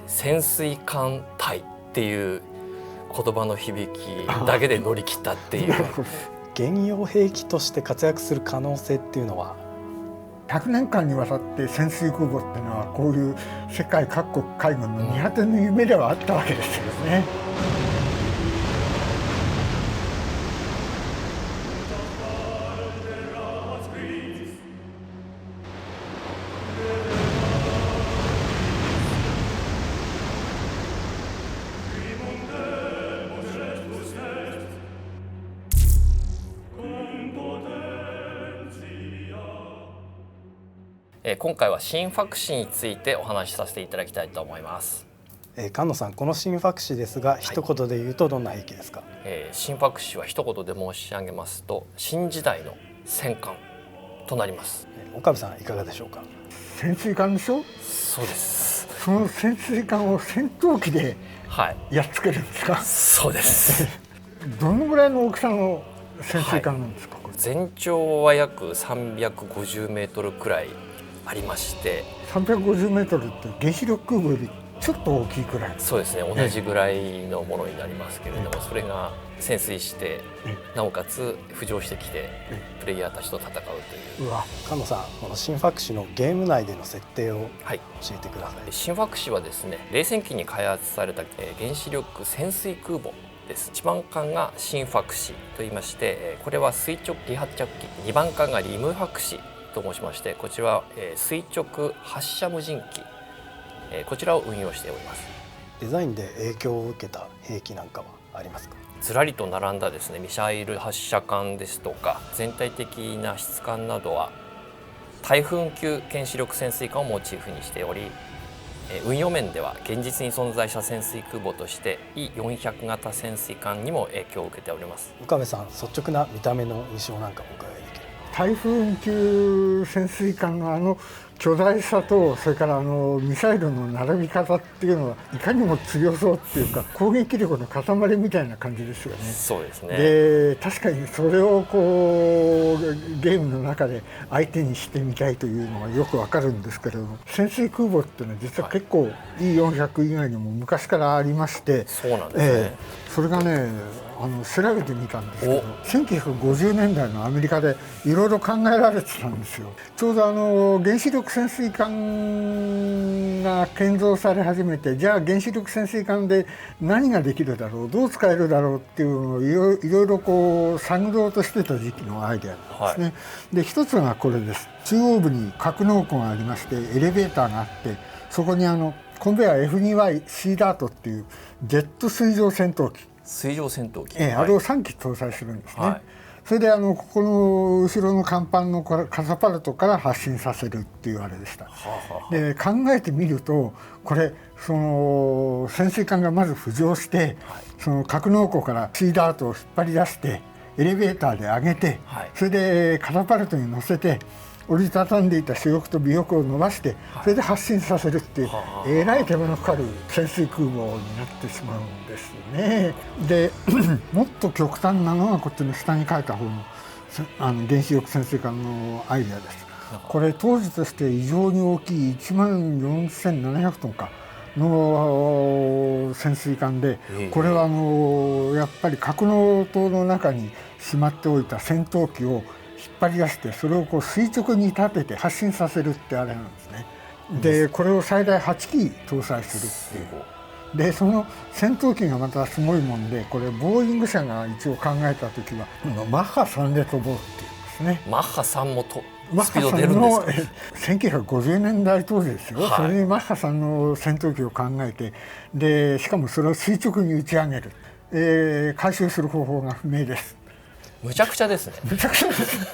潜水艦隊っていう言葉の響きだけで乗り切ったっていう現用兵器として活躍する可能性っていうのは、100年間にわたって潜水空母っていうのはこういう世界各国海軍の見果ての夢ではあったわけですよね。今回は新ファクシについてお話しさせていただきたいと思います。菅野さん、この新ファクシですが、一言で言うとどんな兵器ですか？新ファクシは一言で申し上げますと、新時代の戦艦となります。岡部さんいかがでしょうか？潜水艦でしょ？そうです。その潜水艦を戦闘機でやっつけるんですか？そうです。どのぐらいの大きさの潜水艦なんですか？全長は約350メートルくらいありまして、350メートルって原子力空母よりちょっと大きいくらい。そうですね、同じぐらいのものになりますけれども、それが潜水してなおかつ浮上してきてプレイヤーたちと戦うという。菅野さん、この新ファクシのゲーム内での設定を教えてください。新ファクシはですね、冷戦期に開発された原子力潜水空母です。1番艦が新ファクシといいまして、これは垂直離発着機。2番艦がリムファクシと申しまして、こちらは垂直発射無人機、こちらを運用しております。デザインで影響を受けた兵器なんかはありますか？ずらりと並んだですね、ミサイル発射管ですとか、全体的な質感などはタイフーン級原子力潜水艦をモチーフにしており、運用面では現実に存在した潜水空母として E400 型潜水艦にも影響を受けております。岡部さん、率直な見た目の印象なんかお伺いできる？タイフーン級潜水艦の巨大さと、それからミサイルの並び方っていうのはいかにも強そうっていうか、攻撃力の塊みたいな感じですよね。そうですね。で、確かにそれをこうゲームの中で相手にしてみたいというのがよくわかるんですけれども、潜水空母っていうのは実は結構 E400 以外にも昔からありまして、そうなんですね。それがね、調べてみたんですけど、1950年代のアメリカでいろいろ考えられてたんですよ。ちょうど原子力潜水艦が建造され始めて、じゃあ原子力潜水艦で何ができるだろう、どう使えるだろうっていうのをいろいろこう探ろうとしてた時期のアイデアなんですね。で、一つがこれです。中央部に格納庫がありまして、エレベーターがあって、そこにコンベヤー F2Y シーダートっていうジェット水上戦闘機、水上戦闘機、あれを3機搭載するんですね。それでここの後ろの甲板のカタパルトから発進させるっていうあれでした。で、考えてみると、これその潜水艦がまず浮上して、その格納庫からシーダートを引っ張り出してエレベーターで上げて、それでカタパルトに乗せて折りたたんでいた主翼と尾翼を伸ばして、それで発進させるっていう、えらい手間のかかる潜水空母になってしまうんですね。でもっと極端なのがこっちの下に書いた方の原子力潜水艦のアイデアです。これ当時として異常に大きい14,700トンかの潜水艦で、これはやっぱり格納塔の中にしまっておいた戦闘機を引っ張り出して、それをこう垂直に立てて発進させるってあれなんですね。で、これを最大8機搭載するっていう。で、その戦闘機がまたすごいもんで、これボーイング社が一応考えた時はマッハ3で飛ぼうっていうんですね。マッハ3もスピード出るんですか？1950年代当時ですよ、それにマッハ3の戦闘機を考えて、でしかもそれを垂直に打ち上げる、回収する方法が不明です。むちゃくちゃですね。むちゃくちゃです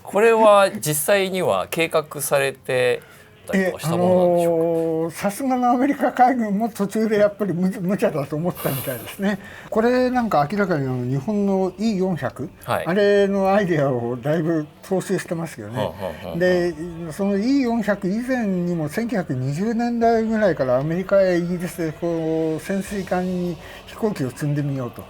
これは実際には計画されてたりとかしたものなんでしょうか？さすがのアメリカ海軍も途中でやっぱり無茶だと思ったみたいですね。これなんか明らかに日本の E400、あれのアイデアをだいぶ踏襲してますよね。で、その E400 以前にも1920年代ぐらいからアメリカやイギリスでこう潜水艦に飛行機を積んでみようと、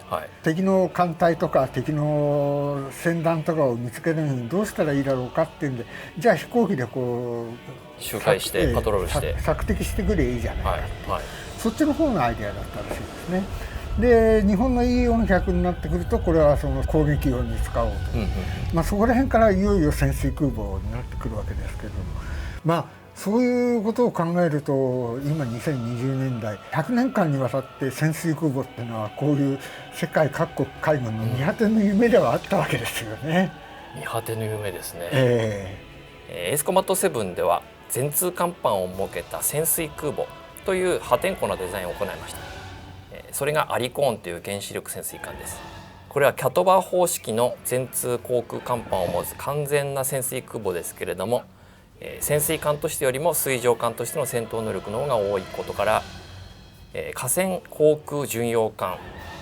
敵の艦隊とか敵の船団とかを見つけるのにどうしたらいいだろうかっていうんで、じゃあ飛行機でこう周回してパトロールして索敵してくれいいじゃないか、はいはい、そっちの方のアイデアだったらしいですね。で日本の E400 になってくるとこれはその攻撃用に使おうと、そこら辺からいよいよ潜水空母になってくるわけですけども、そういうことを考えると今2020年代100年間にわたって潜水空母っていうのはこういう世界各国海軍の見果ての夢ではあったわけですよね。見果ての夢ですね。エースコマット7では全通甲板を設けた潜水空母という破天荒なデザインを行いました。それがアリコーンという原子力潜水艦です。これはキャトバー方式の全通航空甲板を持つ完全な潜水空母ですけれども、潜水艦としてよりも水上艦としての戦闘能力の方が多いことから、河川航空巡洋艦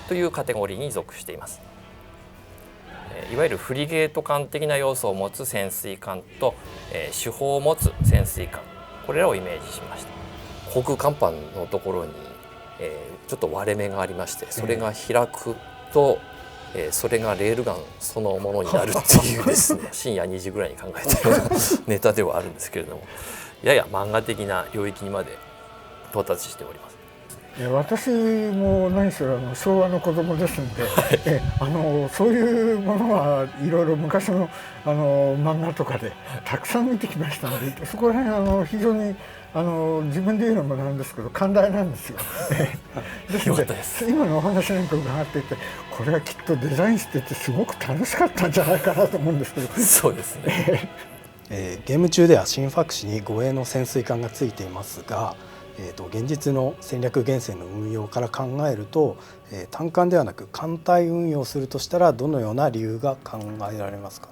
というカテゴリーに属しています。いわゆるフリゲート艦的な要素を持つ潜水艦と、主砲を持つ潜水艦、これらをイメージしました。航空甲板のところにちょっと割れ目がありまして、それが開くと、それがレールガンそのものになるっていうですね深夜2時ぐらいに考えたようなネタではあるんですけれども、やや漫画的な領域にまで到達しております。私も何しろ昭和の子供ですんで、そういうものはいろいろ昔の漫画とかでたくさん見てきましたので、そこら辺非常に自分で言うのもなんですけど寛大なんですよ。ですので今のお話なんか伺っていて、これはきっとデザインしててすごく楽しかったんじゃないかなと思うんですけど。そうですね。ゲーム中では新ファクシに護衛の潜水艦がついていますが、現実の戦略原潜の運用から考えると、単艦ではなく艦隊運用するとしたらどのような理由が考えられますか？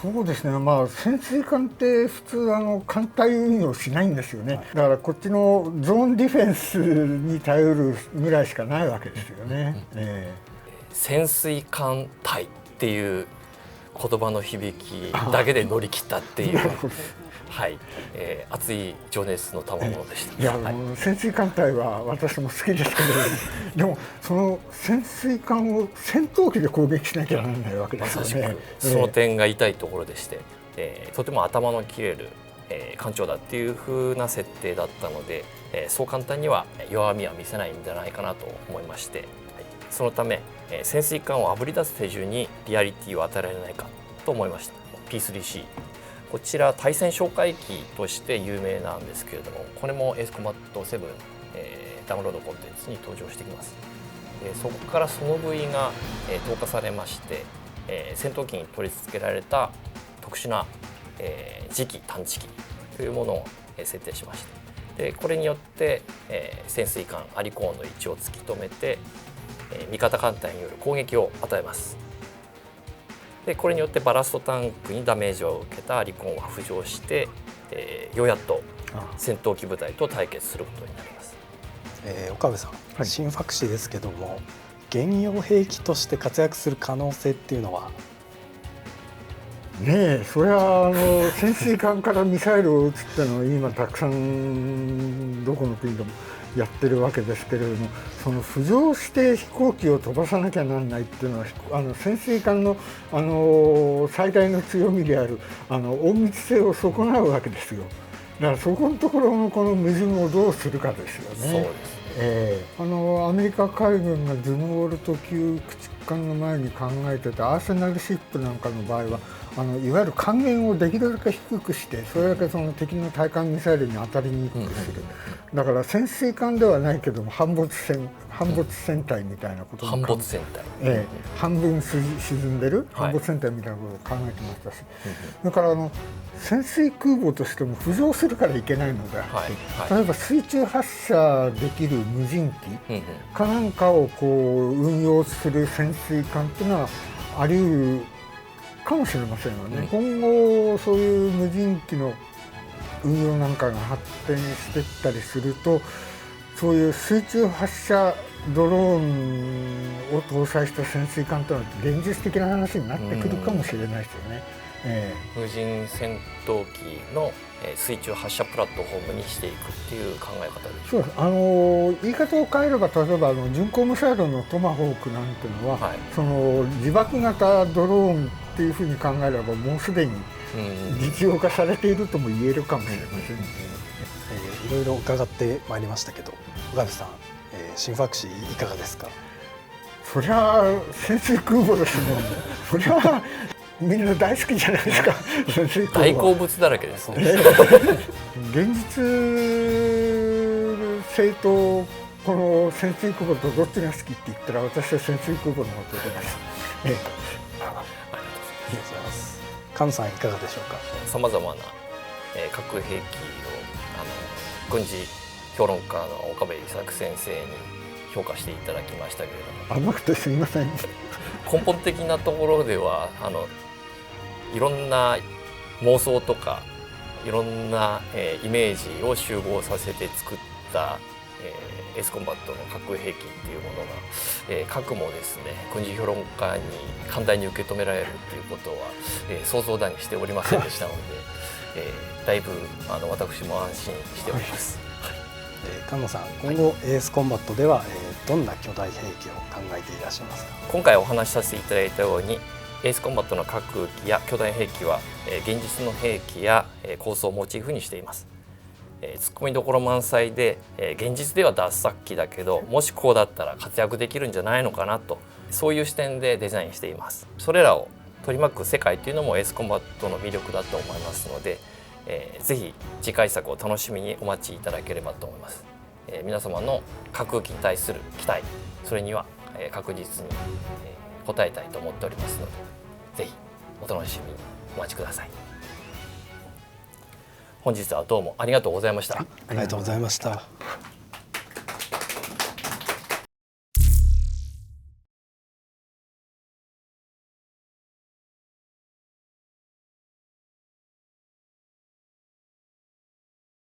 そうですね、潜水艦って普通艦隊運用しないんですよね、はい、だからこっちのゾーンディフェンスに頼るぐらいしかないわけですよね。潜水艦隊っていう言葉の響きだけで乗り切ったっていうはい、熱い情熱の賜物でした。いや、潜水艦隊は私も好きですけどでもその潜水艦を戦闘機で攻撃しなきゃならないわけですよね。その点が痛いところでして、とても頭の切れる、艦長だっていう風な設定だったので、そう簡単には弱みは見せないんじゃないかなと思いまして、はい、そのため、潜水艦をあぶり出す手順にリアリティを与えられないかと思いました。 P3C、こちら対戦哨戒機として有名なんですけれども、これもエースコマット7、ダウンロードコンテンツに登場してきます。そこからその部位が、投下されまして、戦闘機に取り付けられた特殊な、磁気探知機というものを、設定しました。でこれによって、潜水艦アリコーンの位置を突き止めて、味方艦隊による攻撃を与えます。でこれによってバラストタンクにダメージを受けたアリコーンは浮上して、ようやっと戦闘機部隊と対決することになります。岡部さん、はい、新ファクシですけども、現用兵器として活躍する可能性っていうのはねえ、それは潜水艦からミサイルを撃つってのは今たくさんどこの国でもやってるわけですけれども、その浮上して飛行機を飛ばさなきゃなんないっていうのは潜水艦の、最大の強みである隠密性を損なうわけですよ。だからそこのところのこの矛盾をどうするかですよね。そうですね。アメリカ海軍がズムウォルト級駆逐艦の前に考えてたアーセナルシップなんかの場合はいわゆる還元をできるだけ低くして、それだけその敵の対艦ミサイルに当たりにくくする、だから潜水艦ではないけども反没船体みたいなこと反没船体、半分沈んでる反没船体みたいなことを考えてましたし、だから潜水空母としても浮上するからいけないのであって、例えば水中発射できる無人機かなんかをこう運用する潜水艦っていうのはあり得るかもしれませんよね。今後そういう無人機の運用なんかが発展していったりすると、そういう水中発射ドローンを搭載した潜水艦というのは現実的な話になってくるかもしれないですよね。無人戦闘機の水中発射プラットフォームにしていくっていう考え方でしょうか。そうです。言い方を変えれば、例えば巡航ミサイルのトマホークなんていうのは、その自爆型ドローンっていうふうに考えればもうすでに実用化されているとも言えるかもしれませんね。いろいろ伺ってまいりましたけど、岡部さん、新ファクシーいかがですか？そりゃ潜水空母ですもんそりゃみんな大好きじゃないですか潜水空母大好物だらけですね。現実性とこの潜水空母とどっちが好きって言ったら、私は潜水空母の方が出ます。ありがとうございます。菅さんいかがでしょうか？さまざまな核兵器を軍事評論家の岡部伊作先生に評価していただきましたけれども、甘くてすみません。根本的なところではいろんな妄想とかいろんな、イメージを集合させて作った、エースコンバットの核兵器っていうものが、核もですね軍事評論家に簡単に受け止められるっていうことは、想像だにしておりませんでしたので、だいぶ私も安心しております。菅野さん、今後、エースコンバットでは、どんな巨大兵器を考えていらっしゃいますか？今回お話しさせていただいたように、エースコンバットの核機や巨大兵器は、現実の兵器や、構想をモチーフにしています。ツッコミどころ満載で、現実では脱作機だけど、もしこうだったら活躍できるんじゃないのかなと、そういう視点でデザインしています。それらを取り巻く世界というのもエースコンバットの魅力だと思いますので、ぜひ次回作を楽しみにお待ちいただければと思います。皆様の核機に対する期待、それには、確実に、応えたいと思っておりますので、ぜひお楽しみにお待ちください。本日はどうもありがとうございました。ありがとうございました。